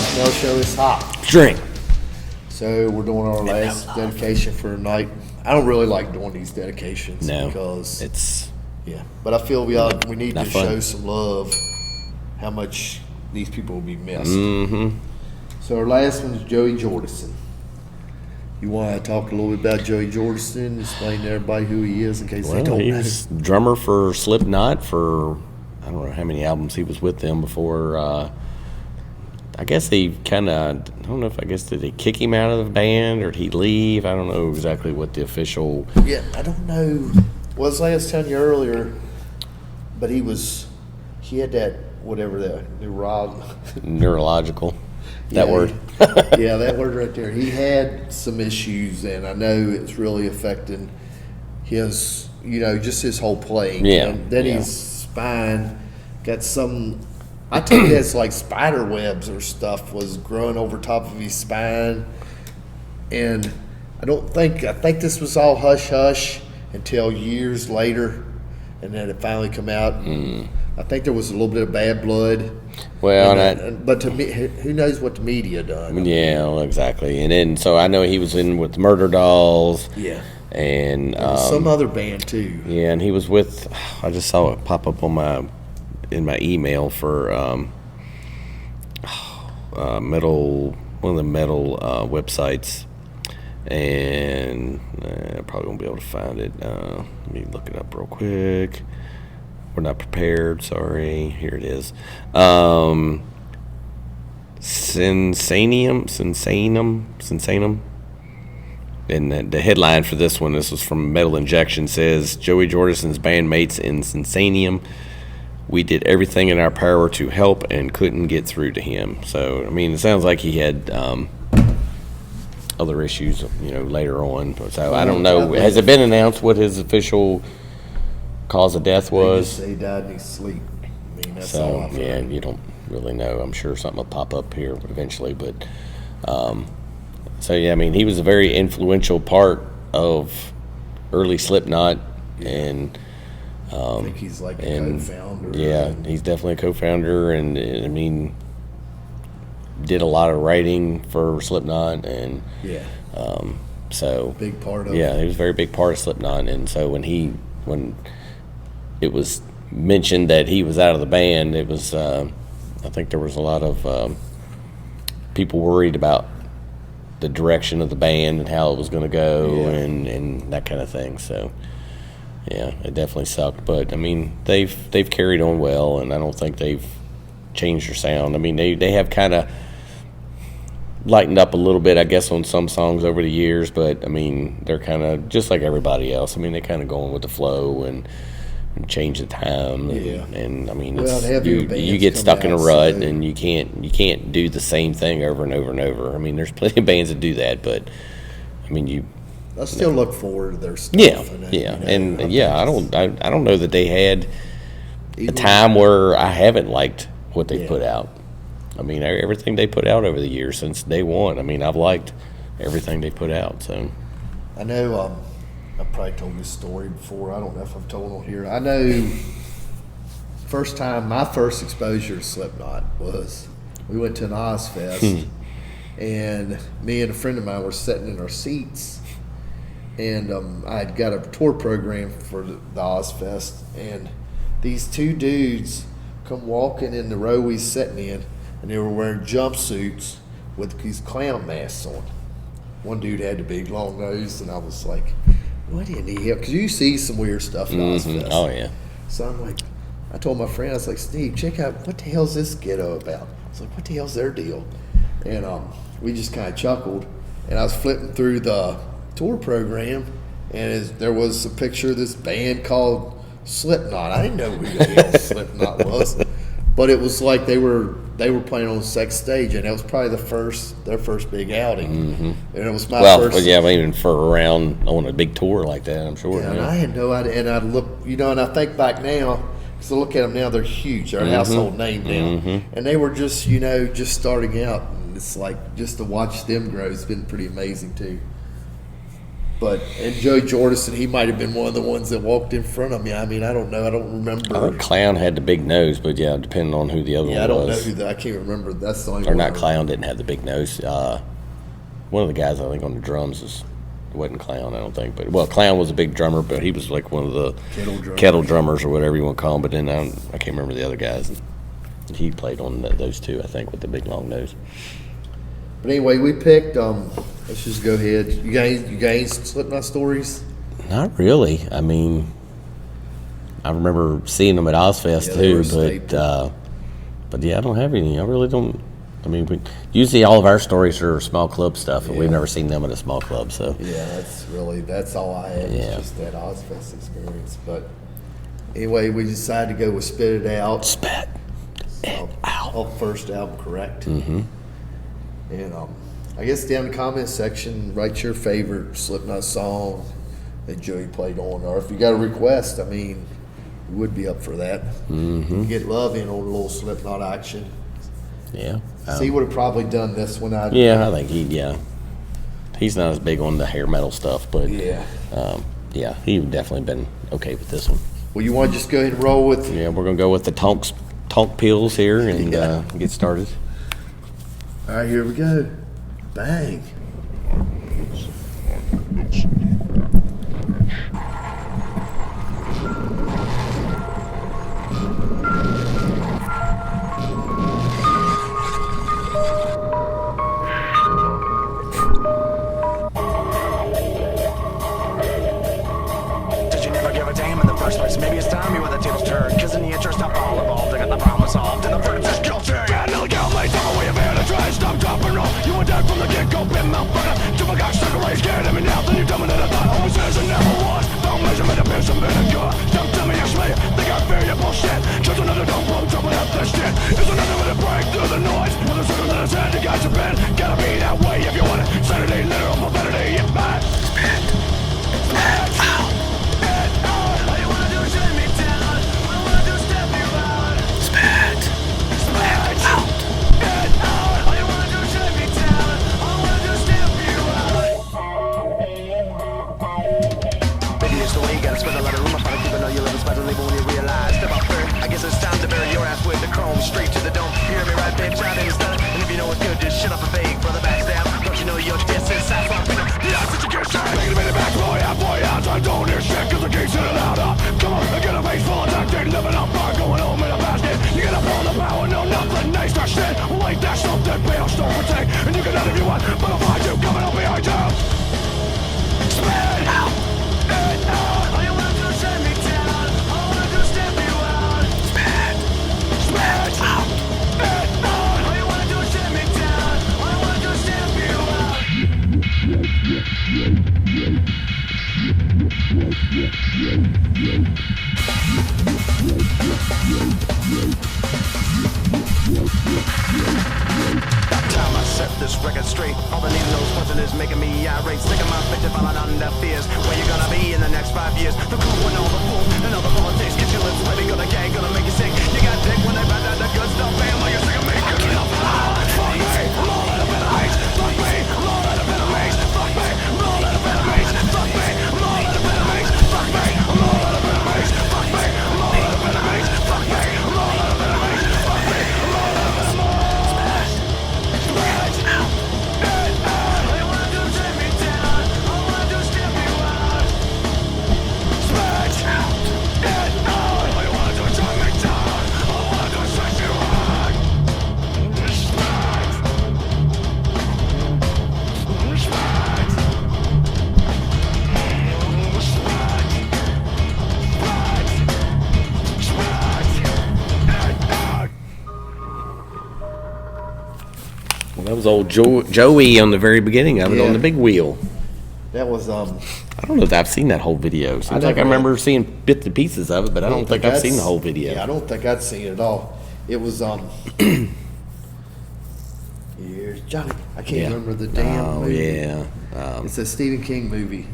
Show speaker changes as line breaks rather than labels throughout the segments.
Rock and Roll Show is hot.
Drink.
So we're doing our last dedication for tonight. I don't really like doing these dedications because
it's
but I feel we need to
fun.
show some love. How much these people will be missed.
Mm-hmm.
So our last one is Joey Jordinson. You want to talk a little bit about Joey Jordinson? Explain to everybody who he is in case they don't
he
know.
was drummer for Slipknot for I don't know how many albums he was with them before. I guess they kind of did they kick him out of the band or did he leave? I don't know exactly what the official.
Yeah, I don't know. Well, as I was telling you earlier, but he had that whatever that
neurological. That word.
Yeah, that word right there. He had some issues, and I know it's really affecting his, just his whole playing.
Yeah.
And then his spine got some, I think that's like spider webs or stuff was growing over top of his spine. And I think this was all hush-hush until years later, and then it finally come out. I think there was a little bit of bad blood.
Well,
but to me, who knows what the media done?
Yeah, well, exactly. And then, so I know he was in with the Murder Dolls.
Yeah.
And
some other band too.
Yeah, and he was with. I just saw it pop up in my email for metal, one of the metal websites, and I probably won't be able to find it. Let me look it up real quick. We're not prepared. Sorry. Here it is. Sensanum. And the headline for this one, this was from Metal Injection, says Joey Jordison's bandmates in Sensanum. We did everything in our power to help and couldn't get through to him. So, I mean, it sounds like he had other issues, later on. So, I don't know. Has it been announced what his official cause of death was?
They just say he died in his sleep. I mean, that's
so,
all I've heard.
You don't really know. I'm sure something will pop up here eventually. But, I mean, he was a very influential part of early Slipknot. And
I think he's like a co-founder.
Yeah, he's definitely a co-founder, and I mean, did a lot of writing for Slipknot, and
big part of
he was a very big part of Slipknot, and so when it was mentioned that he was out of the band, it was I think there was a lot of people worried about the direction of the band and how it was going to go, and that kind of thing. So. Yeah, it definitely sucked, but I mean they've carried on well, and I don't think they've changed their sound. I mean they have kind of lightened up a little bit, I guess, on some songs over the years, but I mean they're kind of just like everybody else. I mean they're kind of going with the flow and change the time, and I mean you get stuck in a rut, and you can't do the same thing over and over and over. I mean there's plenty of bands that do that, but I mean
I still look forward to their stuff.
I don't know that they had a time where I haven't liked what they put out. I mean, everything they put out over the years since day one. I mean, I've liked everything they put out. So
I know I probably told this story before. I don't know if I've told it on here. I know my first exposure to Slipknot was we went to an Ozfest, and me and a friend of mine were sitting in our seats. And I had got a tour program for the Ozfest, and these two dudes come walking in the row we sitting in, and they were wearing jumpsuits with these clown masks on. One dude had the big long nose, and I was like, "What do you need help?" Because you see some weird stuff at Ozfest.
Oh yeah.
So I'm like, I told my friend, I was like, "Steve, check out what the hell's this ghetto about?" I was like, "What the hell's their deal?" And we just kind of chuckled, and I was flipping through the tour program, and there was a picture of this band called Slipknot. I didn't know who the hell Slipknot was, but it was like they were playing on the second stage, and that was probably their first big outing. And it was my first. Well,
yeah, even for around on a big tour like that, I'm sure.
Yeah, and I had no idea. And I look, and I think back now, because I look at them now, they're huge. They're a household name now, and they were just just starting out. And it's like just to watch them grow has been pretty amazing too. And Joey Jordinson, he might have been one of the ones that walked in front of me. I mean, I don't know. I don't remember.
I think Clown had the big nose, but yeah, depending on who the other one was.
I don't know who I can't remember. That's the only
Or
one.
not Clown didn't have the big nose. One of the guys I think on the drums wasn't Clown, I don't think. But Clown was a big drummer, but he was like one of the kettle drummers or whatever you want to call him. But then I can't remember the other guys. And he played on those two, I think, with the big long nose.
But anyway, we picked. Let's just go ahead. You guys Slipknot stories?
Not really. I mean, I remember seeing them at Ozfest too, but yeah, I don't have any. I really don't. I mean, usually all of our stories are small club stuff, and we've never seen them at a small club. So
yeah, that's all I had.
Yeah.
Just that Ozfest experience. But anyway, we decided to go with Spit It Out.
Spit It Out.
Our first album, correct?
Mm-hmm.
And I guess down in the comment section, write your favorite Slipknot song that Joey played on, or if you got a request, I mean, we would be up for that.
Mm-hmm.
Get love in on a little Slipknot action.
Yeah.
He would have probably done this one.
I think he's not as big on the hair metal stuff, but he would definitely been okay with this one.
Well, you want to just go ahead and roll with?
Yeah, we're gonna go with the Tonk Pills here and get started.
All right, here we go. Bang.
Did you never give a damn in the first place? Maybe it's time you were the tables turned. Cause in the interest of all involved, I got the problem solved. And the verdict is guilty. Bad illegal, late, I'm away of it. I try to stop, drop, and roll. You were dead from the get-go, been motherfucker. Till my cock stuck away, scared at me now. Then you dumb it, I thought always is and never was. Don't measurement of beers and vinegar. Don't tell me you're smear. Think I fear your bullshit. Just another dumb blow, jumping up this shit. Is another way to break through the noise. With a circle in his head, you guys have been. Gotta be that way if you want it. Sanity, literal profanity, it's bad. Spend a lot of room, I probably keep it on your living spot to leave when you realize. Step out first, I guess it's time to bury your ass with the chrome straight to the dome. You hear me right, bitch, out in the done. And if you know it's good, just shut up and beg for the backstab. Don't you know you're distance? That's why I'm finna. Yeah, since you get shot, make it a minute back, boy, I'm trying to do this shit, cause the king's sitting louder. Come on, I get a face full of tactic, living up far, going home in a basket. You get up on the power, no nothing, nice or shit. Well, ain't that something, bills don't protect. And you can let if you want, but I'll find you coming up behind you. Spit out. Time I set this record straight. All the needle nose punching is making me irate. Sick of my bitch falling under fears. Where you gonna be in the next 5 years? The cool when all the fools and all the politics get your lips ready. Gonna gag, gonna make you sick. You got dick when they bad out the good stuff. Bam, while you're sick of me. Fuck me, I'm all out of bed of hate. Fuck me, I'm all out of bed of hate. Fuck me, I'm all out of bed of hate. Fuck me, I'm all out of bed of hate. Fuck me, I'm all out of bed of hate. Fuck me, I'm all out of bed of hate. Fuck me, I'm all out of bed of hate. Fuck me, I'm all out of bed of hate.
That was old Joey on the very beginning of it on the big wheel.
That was
I don't know if I've seen that whole video. Seems like I remember seeing bits and pieces of it, but I don't think I've seen the whole video.
Yeah, I don't think I'd seen it at all. It was here's Johnny. I can't remember the damn movie.
Yeah.
It's a Stephen King movie.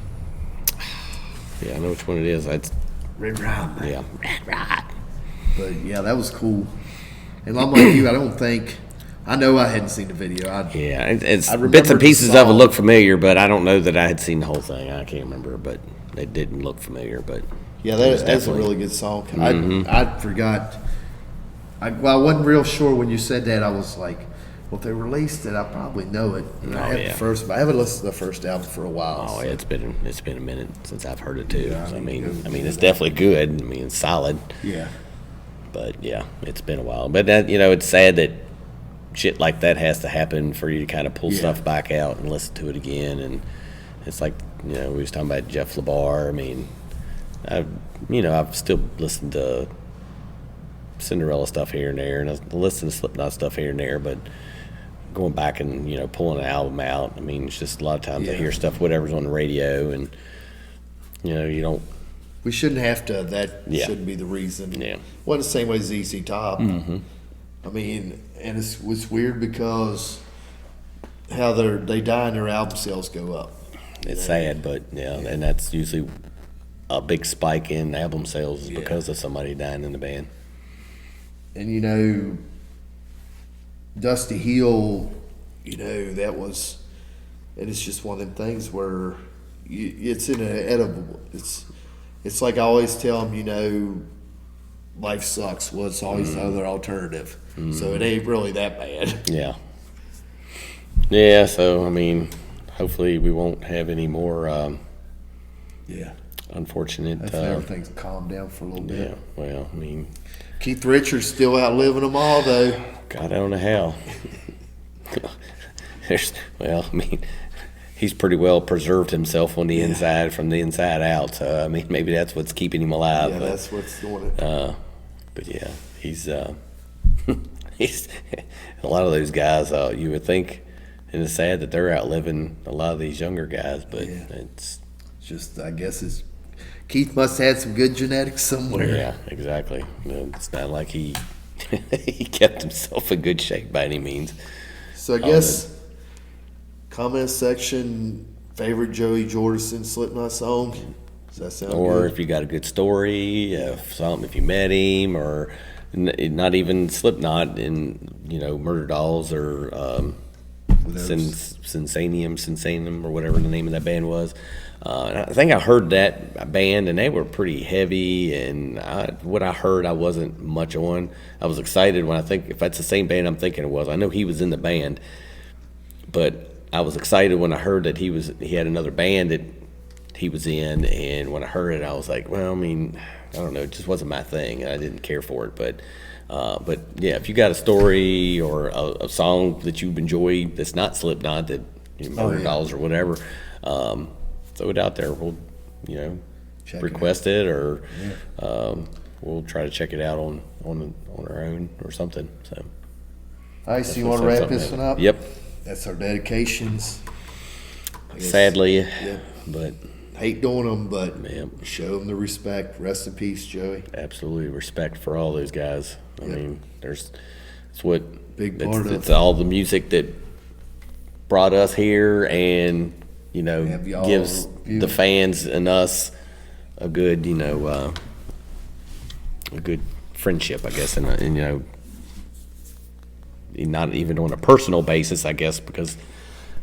Yeah, I know which one it is.
Red Riding.
Yeah.
Red Ride. But yeah, that was cool. And I'm like you, I I know I hadn't seen the video.
Yeah, it's
I
bits
remember
and
the
pieces of it
song.
look familiar, but I don't know that I had seen the whole thing. I can't remember, but they didn't look familiar. But
Yeah,
it was
that's a
definitely-
really good song. I forgot. I wasn't real sure when you said that. I was like, well, if they released it, I probably know it. And I have
yeah.
the first, but I haven't listened to the first album for a while.
Oh,
so-
yeah, it's been a minute since I've heard it too.
Yeah,
So,
I need to go
I mean, it's definitely good. I mean, it's solid.
Yeah.
But yeah, it's been a while. But that, it's sad that shit like that has to happen for you to kind of pull
Yeah.
stuff back out and listen to it again. And it's like, we was talking about Jeff LeBar. I mean, I've still listened to Cinderella stuff here and there, and I listen to Slipknot stuff here and there, but going back and, pulling an album out, I mean, it's just a lot of times I
Yeah.
hear stuff, whatever's on the radio, and, you don't,
We shouldn't have to. That
Yeah.
shouldn't be the reason.
Yeah.
Well, the same way as ZZ Top.
Mm-hmm.
Ian, and it's weird because how they die and their album sales go up.
it's sad, but and that's usually a big spike in album sales is because of somebody dying in the band.
And Dusty Hill, that was, and it's just one of them things where it's inedible. It's like I always tell them, life sucks. Well, it's always the other alternative. So it ain't really that bad.
Yeah. Yeah, so, I mean, hopefully we won't have any more
Yeah.
unfortunate.
Hopefully everything's calmed down for a little bit.
Yeah, well, I mean,
Keith Richards still outliving them all, though.
God, I don't know how. I mean, he's pretty well preserved himself on the inside, from the inside out. So, I mean, maybe that's what's keeping him alive.
Yeah,
but,
that's what's doing it.
but yeah, he's he's a lot of those guys. You would think, and it's sad that they're outliving a lot of these younger guys, but it's
Just, I guess Keith must have had some good genetics somewhere.
yeah, exactly. It's not like he he kept himself in good shape by any means.
So I guess comment section, favorite Joey Jordinson Slipknot song. Does that sound
Or
good?
if you got a good story, if you met him, or not even Slipknot in Murder Dolls or Sinsanium or whatever the name of that band was. And I think I heard that band, and they were pretty heavy. And what I heard, I wasn't much on. I was excited when if that's the same band I'm thinking it was. I know he was in the band, but I was excited when I heard that he had another band that he was in. And when I heard it, I was like, well, I mean, I don't know, it just wasn't my thing. I didn't care for it, but yeah, if you got a story or a song that you've enjoyed that's not Slipknot, that Murder Dolls or whatever, throw it out there. We'll
Check
request it, or we'll try to check it out on our own or something. So,
All right, so you
let's
want to
set
wrap
something
this
up.
one up?
Yep.
That's our dedications. I guess-
Sadly,
Yeah.
but
Hate doing them, but
Yep.
show them the respect. Rest in peace, Joey.
absolutely respect for all those guys. I
Yep.
mean, it's what
Big part of-
it's all the music that brought us here, and
Have y'all
gives
view.
the fans and us a good a good friendship, I guess, and not even on a personal basis, I guess, because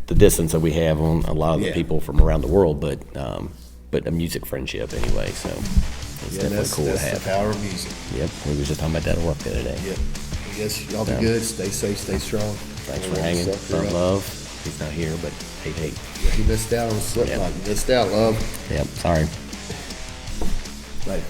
the distance that we have on a lot of the
Yeah.
people from around the world, but a music friendship anyway. So it's definitely
that's
cool to
the
have.
power of music.
Yep, we was just talking about that at work the other day.
Yep. I guess y'all be
Yeah.
good. Stay safe. Stay strong.
Thanks for
Everyone
hanging.
suffer
Some
up.
love. He's not here, but hey.
Yeah, he missed out on Slipknot.
Yep.
You missed out, love.
Yep, sorry.
Right.